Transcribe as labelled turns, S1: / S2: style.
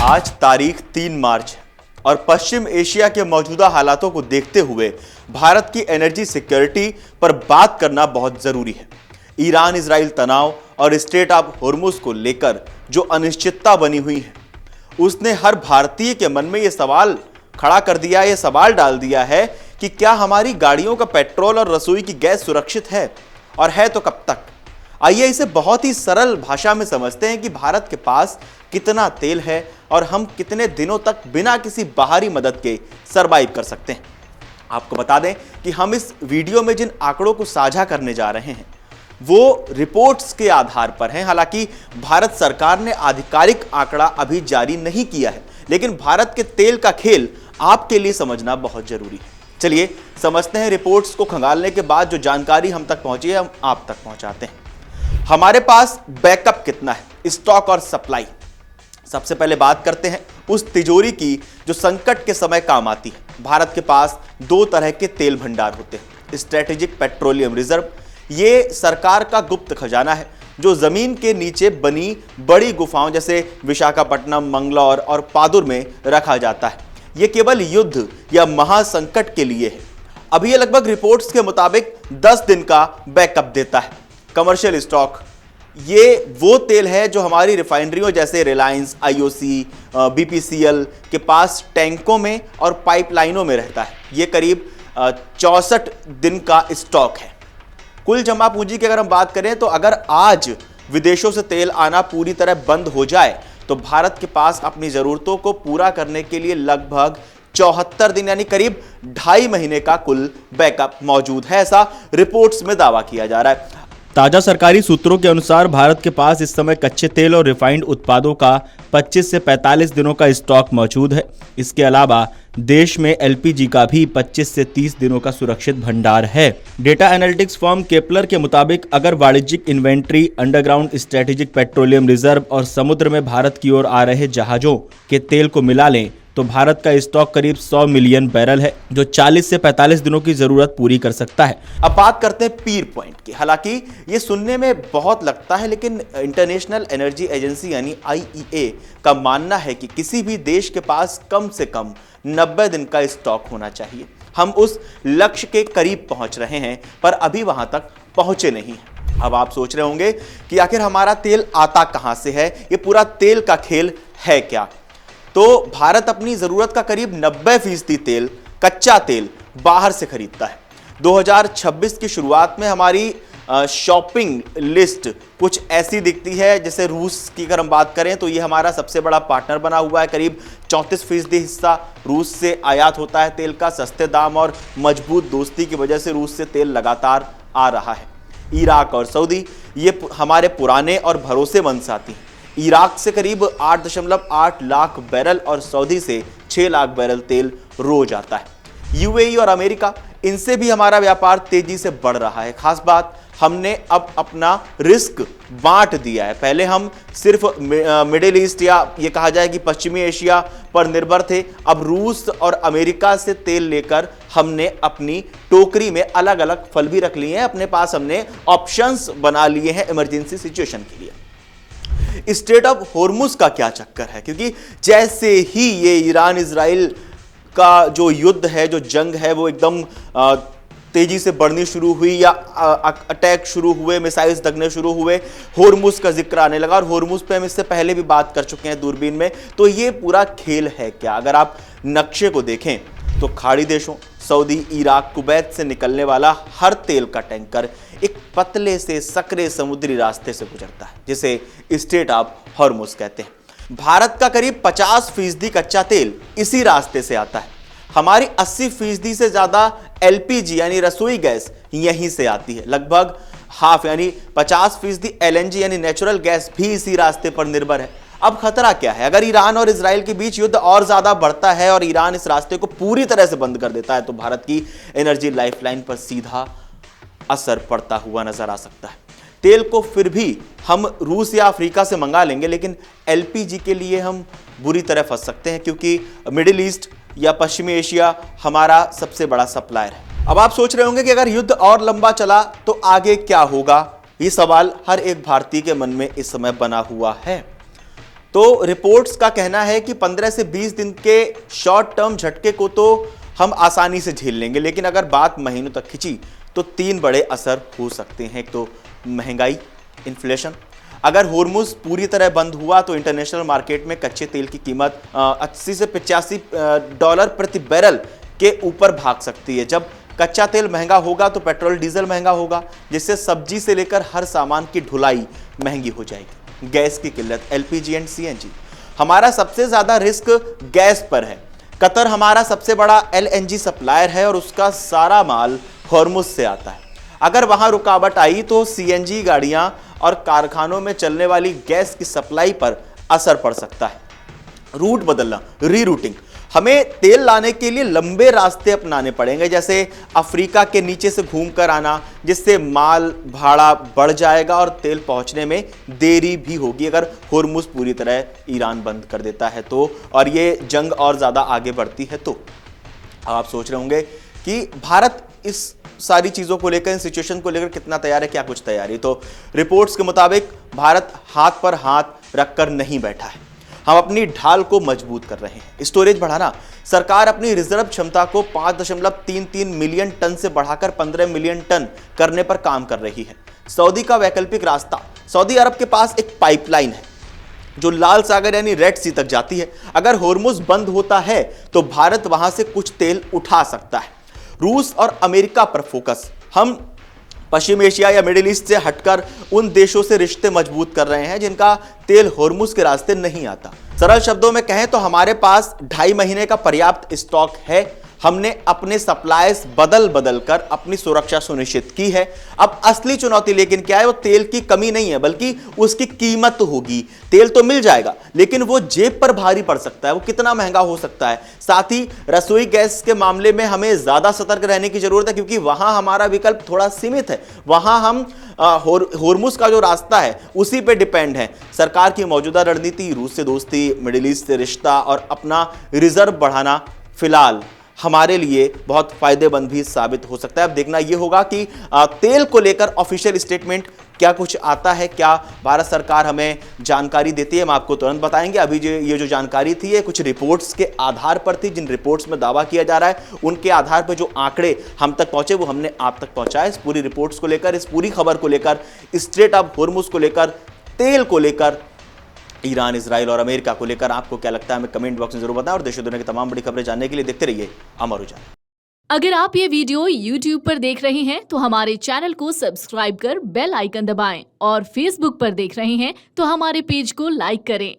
S1: आज तारीख 3 मार्च है और पश्चिम एशिया के मौजूदा हालातों को देखते हुए भारत की एनर्जी सिक्योरिटी पर बात करना बहुत जरूरी है। ईरान इजराइल तनाव और स्ट्रेट ऑफ होर्मुज को लेकर जो अनिश्चितता बनी हुई है, उसने हर भारतीय के मन में यह सवाल खड़ा कर दिया, यह सवाल डाल दिया है कि क्या हमारी गाड़ियों का पेट्रोल और रसोई की गैस सुरक्षित है, और है तो कब तक। आइए इसे बहुत ही सरल भाषा में समझते हैं कि भारत के पास कितना तेल है और हम कितने दिनों तक बिना किसी बाहरी मदद के सरवाइव कर सकते हैं। आपको बता दें कि हम इस वीडियो में जिन आंकड़ों को साझा करने जा रहे हैं वो रिपोर्ट्स के आधार पर हैं। हालांकि भारत सरकार ने आधिकारिक आंकड़ा अभी जारी नहीं किया है, लेकिन भारत के तेल का खेल आपके लिए समझना बहुत जरूरी है। चलिए समझते हैं। रिपोर्ट्स को खंगालने के बाद जो जानकारी हम तक पहुंची है, हम आप तक पहुंचाते हैं। हमारे पास बैकअप कितना है, स्टॉक और सप्लाई। सबसे पहले बात करते हैं उस तिजोरी की जो संकट के समय काम आती है। भारत के पास दो तरह के तेल भंडार होते हैं। स्ट्रेटेजिक पेट्रोलियम रिजर्व, ये सरकार का गुप्त खजाना है जो जमीन के नीचे बनी बड़ी गुफाओं जैसे विशाखापट्टनम, मंगलौर और पादुर में रखा जाता है। यह केवल युद्ध या महासंकट के लिए है। अभी यह लगभग रिपोर्ट्स के मुताबिक 10 दिन का बैकअप देता है। कमर्शियल स्टॉक, ये वो तेल है जो हमारी रिफाइनरियों जैसे रिलायंस, आईओसी, बीपीसीएल के पास टैंकों में और पाइपलाइनों में रहता है। ये करीब 64 दिन का स्टॉक है। कुल जमा पूंजी की अगर हम बात करें तो अगर आज विदेशों से तेल आना पूरी तरह बंद हो जाए तो भारत के पास अपनी जरूरतों को पूरा करने के लिए लगभग 74 दिन यानी करीब 2.5 महीने का कुल बैकअप मौजूद है, ऐसा रिपोर्ट्स में दावा किया जा रहा है। ताजा सरकारी सूत्रों के अनुसार भारत के पास इस समय कच्चे तेल और रिफाइंड उत्पादों का 25 से 45 दिनों का स्टॉक मौजूद है। इसके अलावा देश में एलपीजी का भी 25 से 30 दिनों का सुरक्षित भंडार है। डेटा एनालिटिक्स फर्म केपलर के मुताबिक अगर वाणिज्यिक inventory, underground strategic petroleum reserve और समुद्र में भारत की ओर आ रहे जहाजों के तेल को मिला लें तो भारत का स्टॉक करीब 100 मिलियन बैरल है, जो 40 से 45 दिनों की जरूरत पूरी कर सकता है। अब बात करते हैं पीर पॉइंट की। हालांकि ये सुनने में बहुत लगता है, लेकिन इंटरनेशनल एनर्जी एजेंसी यानी आईईए का मानना है कि किसी भी देश के पास कम से कम 90 दिन का स्टॉक होना चाहिए। हम उस लक्ष्य के करीब पहुंच रहे हैं, पर अभी वहां तक पहुंचे नहीं हैं। अब आप सोच रहे होंगे कि आखिर हमारा तेल आता कहां से है, ये पूरा तेल का खेल है क्या। तो भारत अपनी जरूरत का करीब 90% तेल, कच्चा तेल बाहर से खरीदता है। 2026 की शुरुआत में हमारी शॉपिंग लिस्ट कुछ ऐसी दिखती है। जैसे रूस की अगर हम बात करें तो ये हमारा सबसे बड़ा पार्टनर बना हुआ है। करीब 34% हिस्सा रूस से आयात होता है तेल का। सस्ते दाम और मजबूत दोस्ती की वजह से रूस से तेल लगातार आ रहा है। इराक और सऊदी ये हमारे पुराने और भरोसेमंद साथी हैं। इराक से करीब 8.8 लाख बैरल और सऊदी से 6 लाख बैरल तेल रोज आता है। यूएई और अमेरिका, इनसे भी हमारा व्यापार तेजी से बढ़ रहा है। खास बात, हमने अब अपना रिस्क बांट दिया है। पहले हम सिर्फ मिडिल ईस्ट या ये कहा जाए कि पश्चिमी एशिया पर निर्भर थे। अब रूस और अमेरिका से तेल लेकर हमने अपनी टोकरी में अलग अलग फल भी रख लिए हैं। अपने पास हमने ऑप्शंस बना लिए हैं इमरजेंसी सिचुएशन के लिए। स्ट्रेट ऑफ होर्मुज का क्या चक्कर है, क्योंकि जैसे ही ये ईरान इजराइल का जो युद्ध है, जो जंग है, वो एकदम तेजी से बढ़नी शुरू हुई या अटैक शुरू हुए, मिसाइल्स दगने शुरू हुए, होर्मुज का जिक्र आने लगा। और होर्मुज पे हम इससे पहले भी बात कर चुके हैं दूरबीन में। तो ये पूरा खेल है क्या। अगर आप नक्शे को देखें तो खाड़ी देशों सऊदी, इराक, कुवैत से निकलने वाला हर तेल का टैंकर एक पतले से सकरे समुद्री रास्ते से गुजरता है, जिसे स्ट्रेट ऑफ हॉर्मुज कहते हैं। भारत का करीब 50% कच्चा तेल इसी रास्ते से आता है। हमारी 80% से ज्यादा एलपीजी यानी रसोई गैस यहीं से आती है। लगभग हाफ यानी 50% एलएनजी यानी नेचुरल गैस भी इसी रास्ते पर निर्भर है। अब खतरा क्या है, अगर ईरान और इजराइल के बीच युद्ध और ज्यादा बढ़ता है और ईरान इस रास्ते को पूरी तरह से बंद कर देता है तो भारत की एनर्जी लाइफलाइन पर सीधा असर पड़ता हुआ नजर आ सकता है। तेल को फिर भी हम रूस या अफ्रीका से मंगा लेंगे, लेकिन एलपीजी के लिए हम बुरी तरह फंस सकते हैं, क्योंकि मिडिल ईस्ट या पश्चिमी एशिया हमारा सबसे बड़ा सप्लायर है। अब आप सोच रहे होंगे कि अगर युद्ध और लंबा चला तो आगे क्या होगा। ये सवाल हर एक भारतीय के मन में इस समय बना हुआ है। तो रिपोर्ट्स का कहना है कि 15 से 20 दिन के शॉर्ट टर्म झटके को तो हम आसानी से झेल लेंगे, लेकिन अगर बात महीनों तक खिंची तो 3 बड़े असर हो सकते हैं। एक तो महंगाई, इन्फ्लेशन। अगर होर्मुज पूरी तरह बंद हुआ तो इंटरनेशनल मार्केट में कच्चे तेल की कीमत 80 से 85 डॉलर प्रति बैरल के ऊपर भाग सकती है। जब कच्चा तेल महंगा होगा तो पेट्रोल डीजल महंगा होगा, जिससे सब्जी से लेकर हर सामान की ढुलाई महंगी हो जाएगी। गैस की किल्लत, एलपीजी एंड सीएनजी। हमारा सबसे ज्यादा रिस्क गैस पर है। कतर हमारा सबसे बड़ा एलएनजी सप्लायर है और उसका सारा माल होर्मुज से आता है। अगर वहां रुकावट आई तो सीएनजी गाड़ियां और कारखानों में चलने वाली गैस की सप्लाई पर असर पड़ सकता है। रूट बदलना, रीरूटिंग। हमें तेल लाने के लिए लंबे रास्ते अपनाने पड़ेंगे, जैसे अफ्रीका के नीचे से घूमकर आना, जिससे माल भाड़ा बढ़ जाएगा और तेल पहुंचने में देरी भी होगी अगर होर्मुज पूरी तरह ईरान बंद कर देता है तो, और ये जंग और ज्यादा आगे बढ़ती है तो। आप सोच रहे होंगे कि भारत इस सारी चीजों को लेकर, इन सिचुएशन को लेकर कितना तैयार है, क्या कुछ तैयारी। तो रिपोर्ट्स के मुताबिक भारत हाथ पर हाथ रखकर नहीं बैठा है, हम अपनी ढाल को मजबूत कर रहे हैं। स्टोरेज बढ़ाना, सरकार अपनी रिजर्व क्षमता को 5.33 मिलियन टन से बढ़ाकर 15 मिलियन टन करने पर काम कर रही है। सऊदी का वैकल्पिक रास्ता, सऊदी अरब के पास एक पाइपलाइन है जो लाल सागर यानी रेड सी तक जाती है। अगर होर्मुज बंद होता है तो भारत वहां से कुछ तेल उठा सकता है। रूस और अमेरिका पर फोकस, हम पश्चिम एशिया या मिडिल ईस्ट से हटकर उन देशों से रिश्ते मजबूत कर रहे हैं जिनका तेल होर्मुज के रास्ते नहीं आता। सरल शब्दों में कहें तो हमारे पास 2.5 महीने का पर्याप्त स्टॉक है। हमने अपने सप्लाईज बदल बदल कर अपनी सुरक्षा सुनिश्चित की है। अब असली चुनौती लेकिन क्या है, वो तेल की कमी नहीं है बल्कि उसकी कीमत होगी। तेल तो मिल जाएगा लेकिन वो जेब पर भारी पड़ सकता है, वो कितना महंगा हो सकता है। साथ ही रसोई गैस के मामले में हमें ज्यादा सतर्क रहने की जरूरत है, क्योंकि वहां हमारा विकल्प थोड़ा सीमित है। वहां हम होर्मुज का जो रास्ता है उसी पे डिपेंड है। सरकार की मौजूदा रणनीति, रूस से दोस्ती, मिडिल ईस्ट से रिश्ता और अपना रिजर्व बढ़ाना फिलहाल हमारे लिए बहुत फायदेमंद भी साबित हो सकता है। अब देखना यह होगा कि तेल को लेकर ऑफिशियल स्टेटमेंट क्या कुछ आता है, क्या भारत सरकार हमें जानकारी देती है, हम आपको तुरंत बताएंगे। अभी ये जो जानकारी थी ये कुछ रिपोर्ट्स के आधार पर थी, जिन रिपोर्ट्स में दावा किया जा रहा है उनके आधार पर जो आंकड़े हम तक पहुंचे वो हमने आप तक पहुंचाए। इस पूरी रिपोर्ट्स को लेकर, इस पूरी खबर को लेकर, स्ट्रेट अप होर्मुज को लेकर, तेल को लेकर, ईरान, इजराइल और अमेरिका को लेकर आपको क्या लगता है हमें कमेंट बॉक्स में जरूर बताएं। और देश दुनिया की तमाम बड़ी खबरें जानने के लिए देखते रहिए अमर उजाला।
S2: अगर आप ये वीडियो YouTube पर देख रहे हैं तो हमारे चैनल को सब्सक्राइब कर बेल आइकन दबाएं, और Facebook पर देख रहे हैं तो हमारे पेज को लाइक करें।